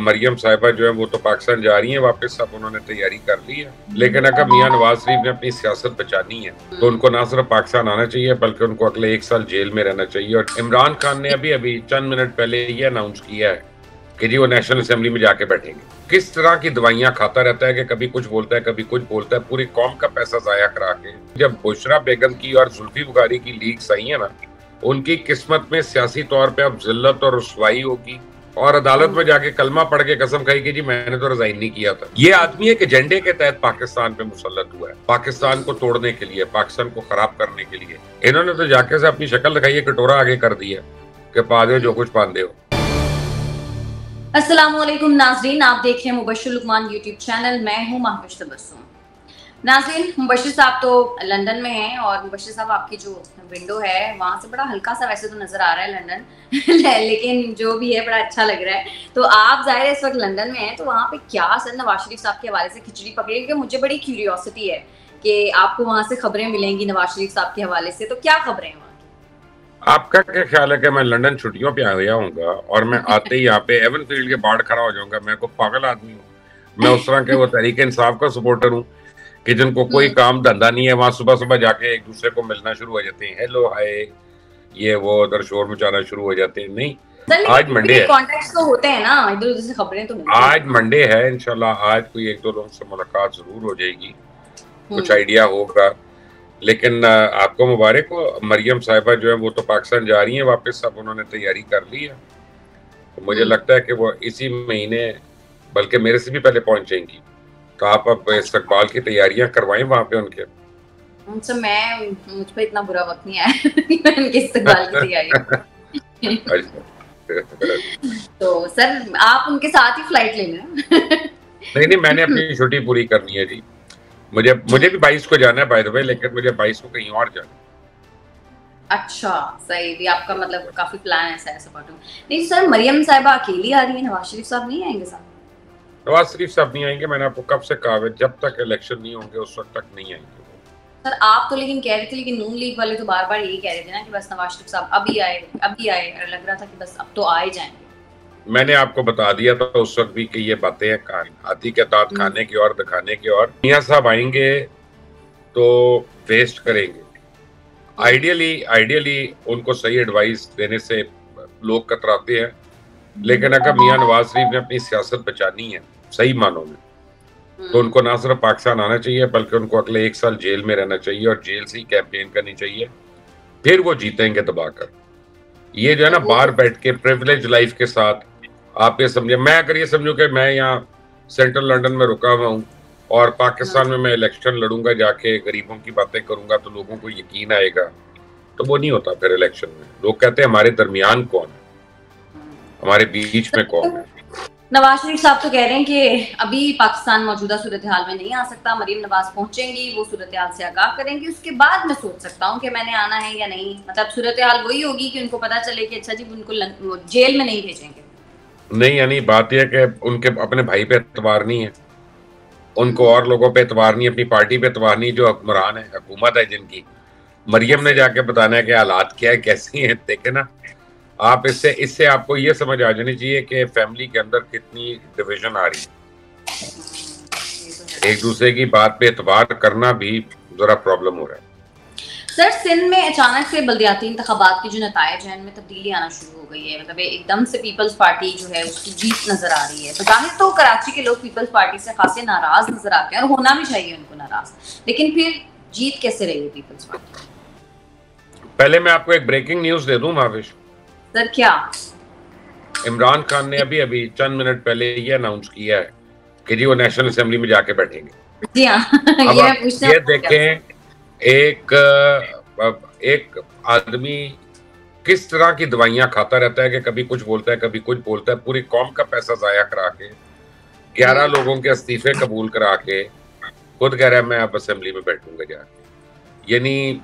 मरियम साहिबा जो है वो तो पाकिस्तान जा रही हैं वापस, अब उन्होंने तैयारी कर ली है। लेकिन अगर मियां नवाज शरीफ ने अपनी सियासत बचानी है तो उनको ना सिर्फ पाकिस्तान आना चाहिए बल्कि उनको अगले 1 साल जेल में रहना चाहिए। और इमरान खान ने अभी चंद मिनट पहले ये अनाउंस किया है कि जी वो नेशनल असेंबली में जाके बैठेंगे। किस तरह की दवाइयां खाता रहता है कि कभी कुछ बोलता है कभी कुछ बोलता है, पूरी कौम का पैसा जाया करा के। जब बुशरा बेगम की और जुल्फी बुखारी की लीक्स आई है ना, उनकी किस्मत में सियासी तौर पे अब जिल्लत और रुसवाई होगी और अदालत में जाके कलमा पढ़ के कसम खाई कि जी मैंने तो रिजाइन नहीं किया था। ये आदमी एक एजेंडे के तहत पाकिस्तान पे मुसल्लत हुआ है, पाकिस्तान को तोड़ने के लिए, पाकिस्तान को खराब करने के लिए। इन्होंने तो जाके से अपनी शक्ल दिखाई है, कटोरा आगे कर दिया कि पा दे जो कुछ पांदे हो। अस्सलाम वालेकुम नाज़रीन, आप देख रहे हैं मुबश्शिर लुकमान यूट्यूब चैनल। मैं हूं महविश तबस्सुम। नाज़रीन, मुबश्शिर साहब तो लंदन में हैं और मुबश्शिर साहब आपकी जो विंडो है वहां से बड़ा हल्का सा वैसे तो नजर आ रहा है लंदन लेकिन जो भी है बड़ा अच्छा लग रहा है। तो आप जाहिर है इस वक्त लंदन में हैं, तो वहाँ पे क्या सर नवाज शरीफ साहब के हवाले से खिचड़ी पकड़ी? क्योंकि मुझे बड़ी क्यूरियोसिटी है कि आपको वहां से खबरें मिलेंगी नवाज शरीफ साहब के हवाले से, तो क्या खबरें हैं? आपका क्या ख्याल है कि मैं लंदन छुट्टियों पे आया हूँगा और मैं आते ही यहाँ पे एवन फील्ड के बाहर खड़ा हो जाऊंगा? मैं को पागल आदमी हूँ? मैं उस तरह के वो तहरीक इंसाफ का सपोर्टर हूँ कि जिनको कोई काम धंधा नहीं है, वहां सुबह सुबह जाके एक दूसरे को मिलना शुरू हो जाते हैं, हेलो हाय ये वो, उधर शोर मचाना शुरू हो जाते हैं। नहीं, आज मंडे है, कॉन्टेक्ट तो होते हैं ना, इधर उधर से खबरें तो मिलती हैं। आज मंडे है, इंशाल्लाह आज कोई 1-2 लोगों से मुलाकात जरूर हो जाएगी, कुछ आइडिया होगा। लेकिन आपको मुबारक हो, मरियम साहिबा जो है वो तो पाकिस्तान जा रही हैं वापस, अब उन्होंने तैयारी कर ली है। तो मुझे लगता है कि वो इसी महीने बल्कि मेरे से भी पहले पहुंच जाएंगी। तो आप अब इस्तकबाल की तैयारियां करवाएं वहां पे उनके। तो मुझ पे इतना बुरा वक्त नहीं आया मैं उनके इस्तकबाल की तैयारी तो सर आप उनके साथ ही फ्लाइट ले लें नहीं, मैंने अपनी छुट्टी पूरी करनी है जी। मुझे भी 22 को जाना है बाय द वे, लेकिन मुझे 22 को कहीं और जाना है। अच्छा, सही भी आपका मतलब काफी प्लान है ऐसा बात नहीं सर। मरियम साहिबा अकेली आ रही है, नवाज शरीफ साहब नहीं आएंगे साहब? नवाज शरीफ साहब नहीं आएंगे, मैंने आपको कब से कहा है, जब तक इलेक्शन नहीं होंगे उस वक्त तक नहीं आएंगे सर। आप तो लेकिन कह रहे थे, लेकिन नून लीग वाले तो बार बार यही कह रहे थे ना कि बस नवाज शरीफ साहब अभी आए और लग रहा था कि बस अब तो आ ही जाएंगे। मैंने आपको बता दिया था उस वक्त भी कि ये बातें हैं हाथी के दांत खाने की और दिखाने की। और मियां साहब आएंगे तो वेस्ट करेंगे। आइडियली उनको सही एडवाइस देने से लोग कतराते हैं, लेकिन अगर मियां नवाज शरीफ ने अपनी सियासत बचानी है सही मानों में तो उनको ना सिर्फ पाकिस्तान आना चाहिए बल्कि उनको अगले 1 साल जेल में रहना चाहिए और जेल से ही कैंपेन करनी चाहिए, फिर वो जीतेंगे दबाकर। ये जो है ना बाहर बैठ के प्रिविलेज लाइफ के साथ, आप ये समझे, मैं अगर ये समझूं कि मैं यहाँ सेंट्रल लंदन में रुका हुआ हूँ और पाकिस्तान में मैं इलेक्शन लड़ूंगा, जाके गरीबों की बातें करूंगा तो लोगों को यकीन आएगा, तो वो नहीं होता फिर इलेक्शन में। लोग कहते हैं हमारे दरमियान कौन है, हमारे बीच में कौन है। नवाज शरीफ साहब तो कह रहे हैं कि अभी पाकिस्तान मौजूदा सूरत हाल में नहीं आ सकता, मरियम नवाज पहुंचेंगी, वो सूरत हाल से आगाह करेंगी, उसके बाद मैं सोच सकता हूँ कि मैंने आना है या नहीं। मतलब सूरत हाल वही होगी कि उनको पता चले कि अच्छा जी उनको जेल में नहीं भेजेंगे। नहीं, यानी बात यह कि उनके अपने भाई पे एतबार नहीं है, उनको और लोगों पे एतबार नहीं, अपनी पार्टी पे एतबार नहीं, जो हुक्मरान है, हुकूमत है जिनकी। मरियम ने जाके बताना है कि हालात क्या है, कैसी हैं। देखे ना आप, इससे आपको ये समझ आ जानी चाहिए कि फैमिली के अंदर कितनी डिवीजन आ रही है। एक दूसरे की बात पे एतबार करना भी जरा प्रॉब्लम हो रहा है। सर, सिंध में अचानक से बल्दियाती इंतखाबात की जो नतायज हैं उनमें तब्दीली आना शुरू हो गई है। मतलब एकदम से पीपल्स पार्टी जो है उसकी जीत नजर आ रही है। तो जाहिर तो कराची के लोग पीपल्स पार्टी से खासे नाराज नजर आते हैं और होना भी चाहिए उनको नाराज, लेकिन फिर जीत कैसे रही है पीपल्स पार्टी? पहले मैं आपको एक ब्रेकिंग न्यूज दे दूं महाविश। सर क्या? इमरान खान ने अभी चंद मिनट पहले ये अनाउंस किया है कि जी वो नेशनल असेंबली में जाके बैठेंगे। जी हाँ ये देखें, एक आदमी किस तरह की दवाइयां खाता रहता है कि कभी कुछ बोलता है कभी कुछ बोलता है, पूरी कौम का पैसा जाया करा के, 11 लोगों के इस्तीफे कबूल करा के खुद कह रहा है मैं अब असेंबली में बैठूंगा जाके। यानी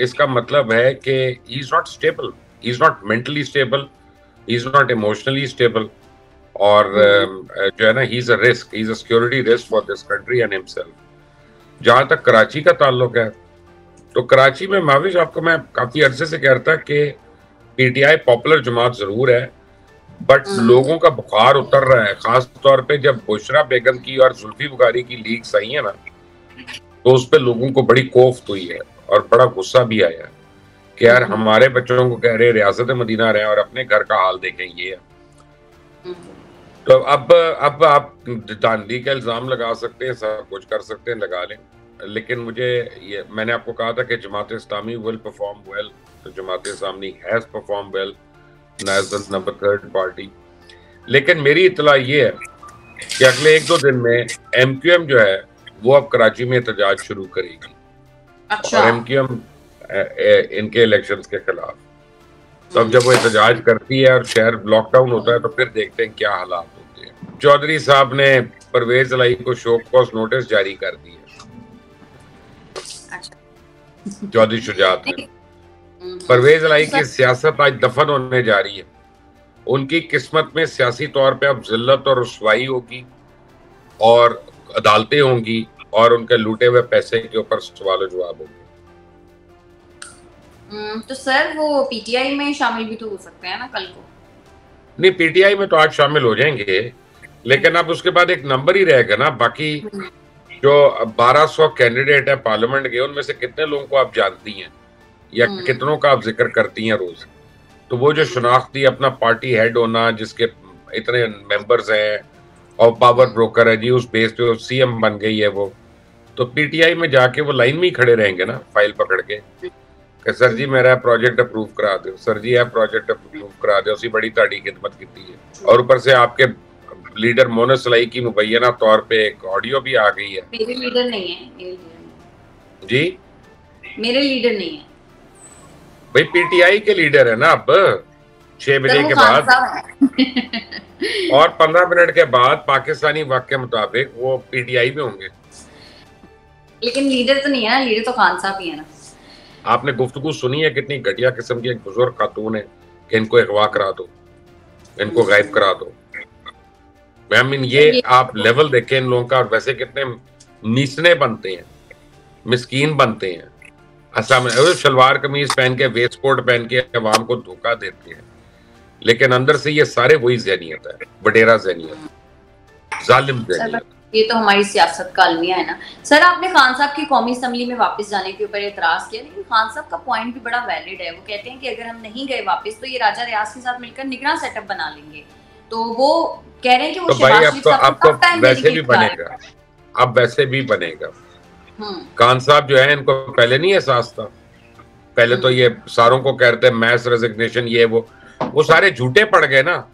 इसका मतलब है कि he is not stable, he is not mentally stable, he is not emotionally stable, और जो है ना he is a risk, he is a security risk for this country and himself. जहां तक कराची का ताल्लुक है तो कराची में महाविश आपको मैं काफी अरसे से कह रहा था कि पीटीआई पॉपुलर जमात जरूर है बट लोगों का बुखार उतर रहा है, खास तौर पे जब बुशरा बेगम की और जुल्फी बुखारी की लीक्स आई है ना, तो उस पे लोगों को बड़ी कोफ्त हुई है और बड़ा गुस्सा भी आया है कि यार हमारे बच्चों को कह रहे रियासत मदीना रहे और अपने घर का हाल देखें ये है। तो अब आप दांडी का इल्जाम लगा सकते हैं, सब कुछ कर सकते हैं, लगा लें, लेकिन मुझे ये मैंने आपको कहा था कि Jamaat Islami will perform well, तो Jamaat Islami has perform well as the number 3 party. लेकिन मेरी इतला ये है कि अगले 1-2 दिन में एमक्यूएम जो है वो अब कराची में एहतजाज शुरू करेगी। अच्छा। और एमक्यूएम इनके इलेक्शंस के खिलाफ, तो अब जब वो एहतजाज करती है और शहर लॉकडाउन होता है तो फिर देखते हैं क्या हालात होते हैं। चौधरी साहब ने परवेज इलाही को शो कॉज नोटिस जारी कर दी है। अच्छा। चौधरी शुजात ने, परवेज इलाही की सियासत आज दफन होने जा रही है। उनकी किस्मत में सियासी तौर पे अब जिल्लत और रुसवाई होगी और अदालतें होंगी और उनके लूटे हुए पैसे के ऊपर सवाल जवाब होंगे। तो सर वो पीटीआई में शामिल भी तो हो सकते हैं ना कल को? नहीं, पीटीआई में तो आज शामिल हो जाएंगे, लेकिन अब उसके बाद एक नंबर ही रहेगा ना। बाकी जो 1200 कैंडिडेट है पार्लियामेंट के, उनमें से कितने लोगों को आप जानती हैं या कितनों का आप जिक्र करती हैं रोज? तो वो जो शनाख्ती अपना पार्टी हेड होना, जिसके इतने मेंबर्स हैं और पावर ब्रोकर है जी, उस बेस पे सीएम बन गई है वो, तो पीटीआई में जाके वो लाइन में ही खड़े रहेंगे ना फाइल पकड़ के कि सर जी मेरा प्रोजेक्ट अप्रूव करा दो, सर जी है प्रोजेक्ट अप्रूव करा दो, उसी बड़ी ताड़ी खिदमत की है। और ऊपर से आपके लीडर मोनस इलाही की मुबैना तौर पे एक ऑडियो भी आ गई है। मेरे लीडर नहीं है, जी मेरे लीडर नहीं है भाई, पीटीआई के लीडर है ना अब 6 बजे के बाद और 15 मिनट के बाद पाकिस्तानी वक्त के मुताबिक वो पीटीआई में होंगे। लेकिन लीडर तो नहीं है ना, लीडर तो खान साहब ही है ना। आपने गुफ्तगू सुनी है कितनी घटिया किस्म की एक बुजुर्ग खातून है कि इनको अगवा करा दो, इनको गायब करा दो। आई मीन ये आप लेवल देखें इन लोगों का, और वैसे कितने नीचने बनते हैं, मिस्कीन बनते हैं। असम शलवार कमीज पहन के, वेस्ट कोट पहन के अवाम को धोखा देते हैं, लेकिन अंदर से ये सारे वही ज़हनियत है, वडेरा ज़हनियत, जालिम ज़हनियत। ये तो हमारी सियासत का अलमिया है ना। सर आपने खान साहब की कौमी असम्बली में वापस जाने के ऊपर एतराज किया, लेकिन खान साहब का पॉइंट भी बड़ा वैलिड है। वो कहते हैं कि अगर हम नहीं गए वापस तो ये राजा रियाज के साथ मिलकर निगरान सेटअप बना लेंगे। तो वो कह रहे हैं कि वो शहबाज शरीफ साहब को वैसे भी बनेगा, अब वैसे भी बनेगा। खान साहब जो है इनको पहले नहीं एहसास था, पहले तो ये सारों को कहते हैं मैस रेजिग्नेशन, ये वो सारे झूठे पड़ गए ना।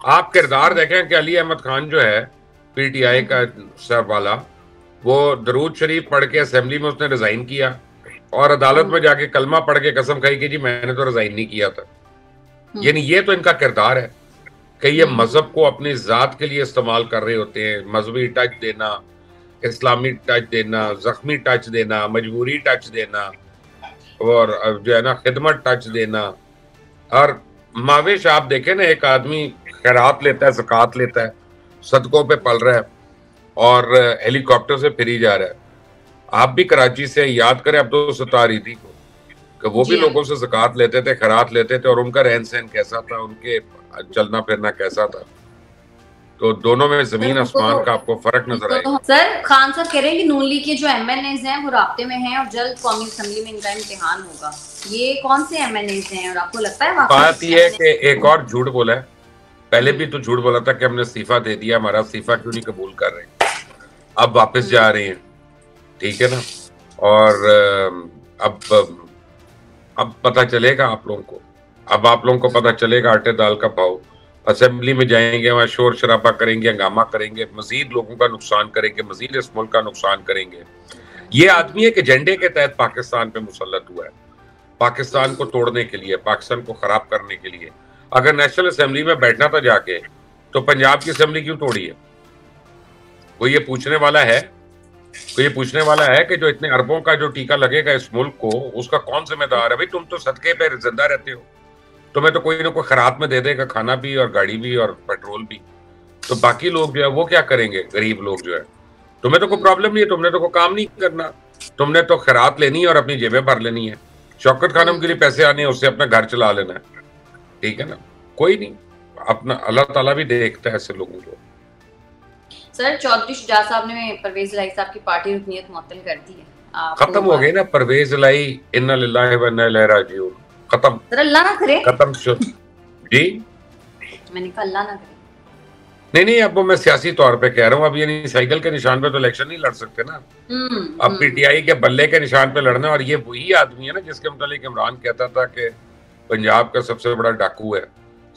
आप किरदार देखें कि अली अहमद खान जो है पीटीआई का सर वाला, वो दरूद शरीफ पढ़ के असेंबली में उसने रिजाइन किया और अदालत में जाके कलमा पढ़ के कसम खाई कि जी मैंने तो रिजाइन नहीं किया था। यानी ये तो इनका किरदार है कि ये मजहब को अपनी जात के लिए इस्तेमाल कर रहे होते हैं। मजहबी टच देना, इस्लामी टच देना, जख्मी टच देना, मजबूरी टच देना, और जो है ना खिदमत टच देना। और माविश आप देखें ना, एक आदमी खैरात लेता है, ज़कात लेता है, सदकों पे पल रहा है और हेलीकॉप्टर से फिरी जा रहा है। आप भी कराची से याद करें अब्दुल सत्तार ईदी को, कि वो भी लोगों से ज़कात लेते थे, खैरात लेते थे, और उनका रहन सहन कैसा था, उनके चलना फिरना कैसा था। तो दोनों में जमीन आसमान का आपको फर्क नजर आएगा। सर खान सर कह रहे हैं कि नून लीग के जो एमएनएज हैं वो राब्ते में हैं और जल्द कौमी असेंबली में इनका इम्तिहान होगा। ये कौन से एमएनएज हैं और आपको लगता है बात ये है कि एक और झूठ बोला है, पहले भी तो झूठ बोला था कि हमने इस्तीफा दे दिया, हमारा इस्तीफा क्यों नहीं कबूल कर रहे, अब वापस जा रहे हैं, ठीक है ना। और अब पता चलेगा आप लोगों को, अब आप लोगों को पता चलेगा आटे दाल का भाव। असेंबली में जाएंगे, वहाँ शोर शराबा करेंगे, हंगामा करेंगे, मजीद लोगों का नुकसान करेंगे, मजीद इस मुल्क का नुकसान करेंगे। ये आदमी एक एजेंडे के तहत पाकिस्तान पे मुसल्लत हुआ है, पाकिस्तान को तोड़ने के लिए, पाकिस्तान को खराब करने के लिए। अगर नेशनल असेंबली में बैठना था जाके, तो पंजाब की असेंबली क्यों तोड़ी है? कोई ये पूछने वाला है? कोई ये पूछने वाला है कि जो इतने अरबों का जो टीका लगेगा इस मुल्क को, उसका कौन जिम्मेदार है? भाई तुम तो सदके पे जिंदा रहते हो, तुम्हें तो कोई ना कोई खैरात में दे देगा, खाना भी और गाड़ी भी और पेट्रोल भी। तो बाकी लोग जो है वो क्या करेंगे? गरीब लोग जो है, तुम्हें तो कोई प्रॉब्लम नहीं है, तुमने तो कोई काम नहीं करना, तुमने तो खैरात लेनी है और अपनी जेबें भर लेनी है। शौकत खानम के लिए पैसे आने हैं, उससे अपना घर चला लेना है, ठीक है ना। कोई नहीं, अपना अल्लाह ताला भी देखता है ऐसे लोगों को। सर चौधरी शुजात साहब ने परवेज इलाही साहब की पार्टी रुकनीत मुअत्तल कर दी है। खत्म हो गई ना परवेज इलाही, इन्ना लिल्लाहि व इन्ना इलैहि राजिऊन, खत्म। सर अल्लाह ना करे, खत्म जी, मैंने कहा अल्लाह ना करे। नहीं, अब वो मैं सियासी तौर पे कह रहा हूँ। अब ये नहीं, साइकिल के निशान पे तो इलेक्शन नहीं लड़ सकते ना। अब पीटीआई के बल्ले के निशान पे लड़ना, और ये वही आदमी है ना जिसके मुतालिक इमरान कहता था कि पंजाब का सबसे बड़ा डाकू है,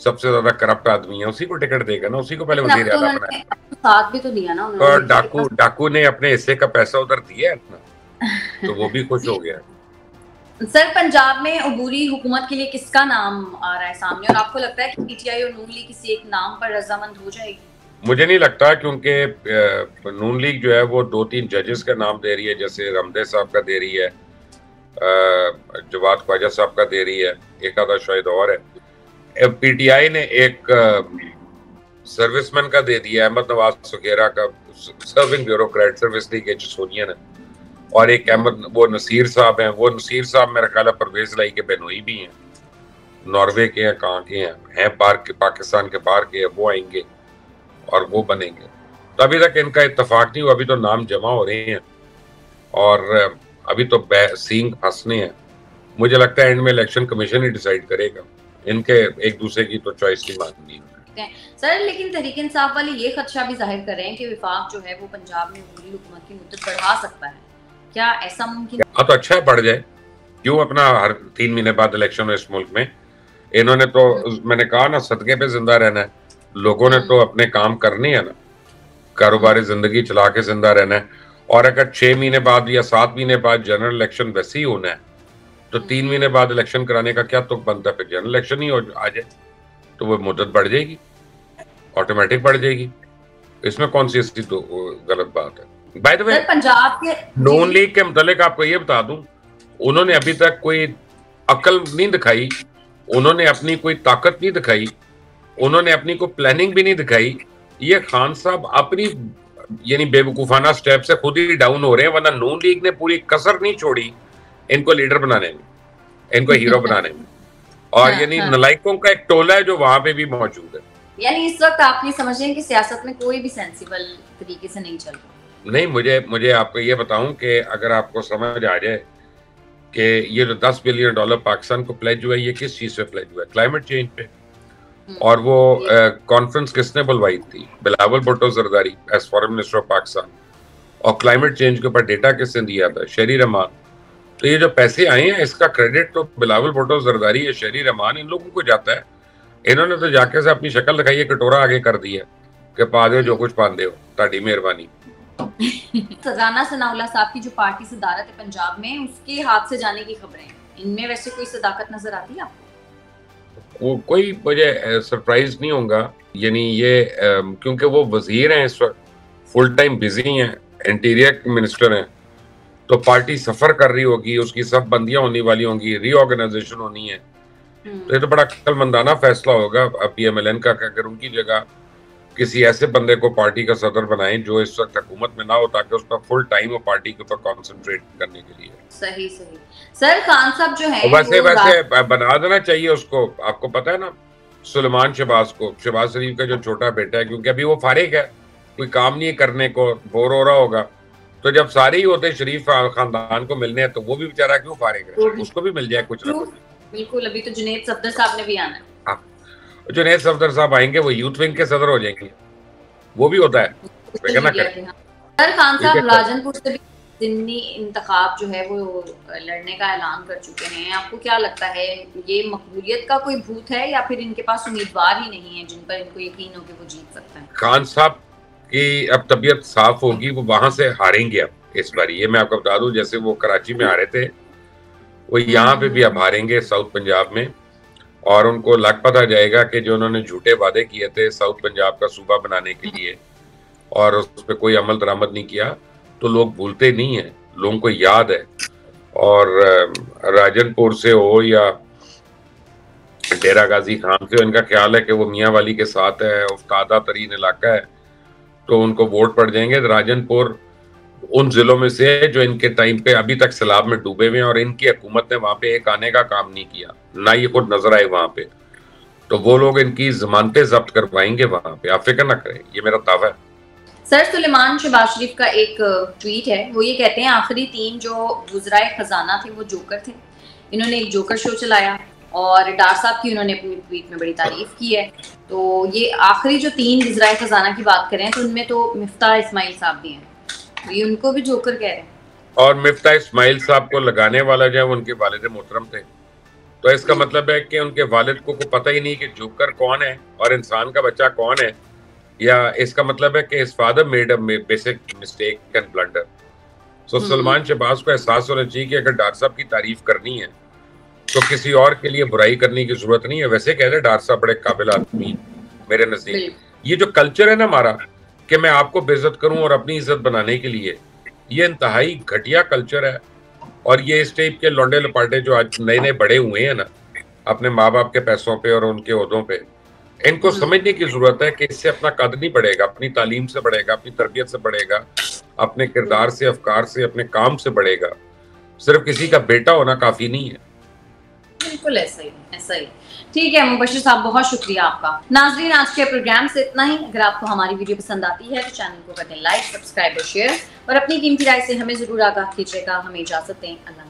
सबसे ज्यादा करप्ट आदमी है, उसी को टिकट देगा ना, उसी को पहले वजीर आला बनाया। साथ भी तो दिया ना उन्होंने। और डाकू ने अपने हिस्से का पैसा उधर दिया है अपना, तो वो भी खुश हो गया। सर पंजाब में अबूरी हुकूमत के लिए किसका नाम आ रहा है सामने, और आपको लगता है कि पीटीआई और नून लीग किसी एक नाम पर रजामंद हो जाएगी? मुझे नहीं लगता, क्योंकि नून लीग जो है वो 2-3 जजेस का नाम दे रही है, जैसे रमदे साहब का दे रही है, जवाद ख्वाजा साहब का दे रही है, एक आधा शायद और है। पीटीआई ने एक सर्विसमैन का दे दिया, अहमद नवाज सुगेरा का, serving bureaucrat service league Sonia ने, और एक अहमद वो नसीर साहब हैं। वो नसीर साहब मेरा ख्याल है परवेज इलाही के बहनोई भी हैं, नॉर्वे के हैं, कहाँ के हैं बाहर के, पाकिस्तान के बाहर के, वो आएंगे और वो बनेंगे। तो अभी तक इनका इत्तेफाक नहीं हुआ, अभी तो नाम जमा हो रहे हैं और अभी तो सींग फंसने हैं। मुझे लगता है एंड में इलेक्शन कमीशन ही डिसाइड करेगा, इनके एक दूसरे की तो चॉइस नहीं माननी है। सर लेकिन तहरीक इंसाफ वाले ये खदशा भी जाहिर कर रहे हैं कि विफाक जो है वो पंजाब में अबूरी हुकूमत की मुद्दत बढ़ा सकता है, क्या ऐसा मुमकिन? हाँ तो अच्छा है, बढ़ जाए, क्यों अपना हर 3 महीने बाद इलेक्शन है इस मुल्क में। इन्होंने तो मैंने कहा ना, सदके पे जिंदा रहना है, लोगों ने तो अपने काम करने हैं ना, कारोबारी जिंदगी चला के जिंदा रहना है। और अगर 6 महीने बाद या 7 महीने बाद जनरल इलेक्शन वैसे ही होना है, तो 3 महीने बाद इलेक्शन कराने का क्या तुक बनता है? फिर जनरल इलेक्शन ही आ जाए तो वो मुद्दत बढ़ जाएगी, ऑटोमेटिक बढ़ जाएगी। इसमें कौन सी ऐसी तो गलत बात है? बाय द वे पंजाब के नून लीग के मुतालिक आपको ये बता दूं, उन्होंने अभी तक कोई अकल नहीं दिखाई, उन्होंने अपनी कोई ताकत नहीं दिखाई, उन्होंने अपनी कोई प्लानिंग भी नहीं दिखाई। ये खान साहब अपनी यानी बेवकूफाना स्टेप से खुद ही डाउन हो रहे हैं, वरना नून लीग ने पूरी कसर नहीं छोड़ी इनको लीडर बनाने में, इनको हीरो बनाने में। और यानी नलायकों का एक टोला है जो वहां पे भी मौजूद है। यानी इस वक्त आप ये समझ रहे हैं कि सियासत में कोई भी सेंसिबल तरीके से नहीं चल रहा? नहीं, मुझे आपको ये बताऊं कि अगर आपको समझ आ जाए कि ये जो $10 बिलियन पाकिस्तान को प्लेज हुआ है, ये किस चीज पे प्लेज हुआ है? क्लाइमेट चेंज पे। और वो कॉन्फ्रेंस किसने बुलवाई थी? Bilawal Bhutto Zardari as foreign minister of Pakistan. और क्लाइमेट चेंज के ऊपर डेटा किसने दिया था? शहरी रहमान। तो ये जो पैसे आए हैं इसका क्रेडिट तो बिलावल भुट्टो जरदारी या शहरी रहमान, इन लोगों को जाता है। इन्होंने तो जाके से अपनी शक्ल दिखाई है, कटोरा आगे कर दिया कि पा दो जो कुछ पाते हो, ताड़ी मेहरबानी। खजाना सनाउल्लाह साहब की जो पार्टी सदारत है पंजाब में, उसके हाथ से जाने की खबरें हैं, इनमें वैसे कोई सदाकत नजर आती है आपको? वो कोई मुझे सरप्राइज नहीं होगा, यानी ये क्योंकि वो वजीर हैं इस वक्त, फुल टाइम बिजी हैं, इंटीरियर मिनिस्टर हैं, तो पार्टी सफर कर रही होगी, उसकी सब बंदियां होने वाली होंगी, रीऑर्गेनाइजेशन होनी है। तो ये तो बड़ा अक्लमंदाना फैसला होगा PMLN का, अगर उनकी जगह किसी ऐसे बंदे को पार्टी का सदर बनाएं जो इस वक्त हुकूमत में ना हो, ताकि उस पर फुल टाइम वो पार्टी के ऊपर कॉन्सेंट्रेट करने के लिए। सही सर खान साहब जो है वैसे बना देना चाहिए उसको। आपको पता है ना सुलेमान शहबाज को, शहबाज शरीफ का जो छोटा बेटा है, क्योंकि अभी वो फारिग है, कोई काम नहीं करने को, बोर हो रहा होगा, तो जब सारे ही होते शरीफ खानदान को मिलने हैं, तो वो भी बेचारा क्यों फारिग है, उसको भी मिल जाए कुछ ना कुछ। बिल्कुल, अभी तो जुनैद सफदर साहब ने भी आना है। जुनैद सफदर साहब आएंगे, वो यूथ विंग के सदर हो जाएंगे, वो भी होता है। सर खान साहब राजनपुर से भी ज़िमनी इंतखाब जो है वो लड़ने का ऐलान कर चुके हैं, आपको क्या लगता है ये मकबूलियत का कोई भूत है या फिर इनके पास उम्मीदवार ही नहीं है जिन पर इनको यकीन हो कि वो जीत सकते हैं? खान साहब की अब तबीयत साफ होगी, वो वहां से हारेंगे अब इस बार। ये मैं आपको बता दूं, जैसे वो कराची में हारे थे, वो यहाँ पे भी अब हारेंगे साउथ पंजाब में, और उनको लग पता जाएगा कि जो उन्होंने झूठे वादे किए थे साउथ पंजाब का सूबा बनाने के लिए और उस पर कोई अमल दरामद नहीं किया, तो लोग भूलते नहीं है, लोगों को याद है। और राजनपुर से हो या डेरा गाजी खान से, इनका ख्याल है कि वो मियाँ वाली के साथ है, उफ्तादा तरीन इलाका है, तो उनको वोट पड़ जाएंगे। राजनपुर उन जिलों में से जो इनके टाइम पे अभी तक सैलाब में डूबे हुए हैं, और इनकी हुकूमत ने वहां पे एक आने का काम नहीं किया, ना ये खुद नजर आए वहां पे। तो वो लोग इनकी जमानतें जब्त करवाएंगे वहां पे, आप फिक्र ना करें, ये मेरा दावा है। सर सुलेमान शहबाज शरीफ का एक ट्वीट है, वो ये कहते हैं आखिरी 3 जो वुज़राए खजाना थे वो जोकर थे। इन्होंने एक जोकर शो चलाया और डार साहब की उन्होंने अपनी ट्वीट में बड़ी तारीफ की है। तो ये आखिरी जो 3 वुज़राए खजाना की बात करें तो उनमें तो मिफ्ताह इस्माइल साहब भी हैं, तो ये उनको भी जोकर कह रहे हैं। और मिफ्ताह इस्माइल साहब को लगाने वाला जो है उनके वालिद मोहतरम थे, तो इसका मतलब है कि उनके वालिद को पता ही नहीं कि जोकर कौन है और इंसान का बच्चा कौन है, या इसका मतलब है कि his father made a basic mistake and blunder. So Salman Shahbaz को एहसास होना चाहिए कि अगर डॉक्टर साहब की तारीफ करनी है तो किसी और के लिए बुराई करने की जरूरत नहीं है। वैसे कह रहे डॉक्टर साहब बड़े काबिल आदमी मेरे नजदीक। ये जो कल्चर है ना हमारा कि मैं आपको बेइज्जत करूं और अपनी इज्जत बनाने के लिए, ये इंतहाई घटिया कल्चर है। और ये इस टाइप के लौंडे लपाटे जो आज नए नए बड़े हुए हैं ना अपने माँ बाप के पैसों पे और उनके ओहदों पे, इनको समझने की जरूरत है कि इससे अपना कद नहीं बढ़ेगा, अपनी तालीम से बढ़ेगा, अपनी तरबियत से बढ़ेगा, अपने किरदार से, अफकार से, अपने काम से बढ़ेगा। सिर्फ किसी का बेटा होना काफी नहीं है। बिल्कुल ऐसा ही, ऐसा ही। ठीक है मुबश्शिर साहब, बहुत शुक्रिया आपका। नाज़रीन, आज के प्रोग्राम से इतना ही। अगर आपको हमारी वीडियो पसंद आती है तो चैनल को कर दें लाइक, सब्सक्राइब और शेयर, और अपनी कीमती राय से हमें जरूर आगाह कीजिएगा। हमें इजाजत दें। अल्लाह।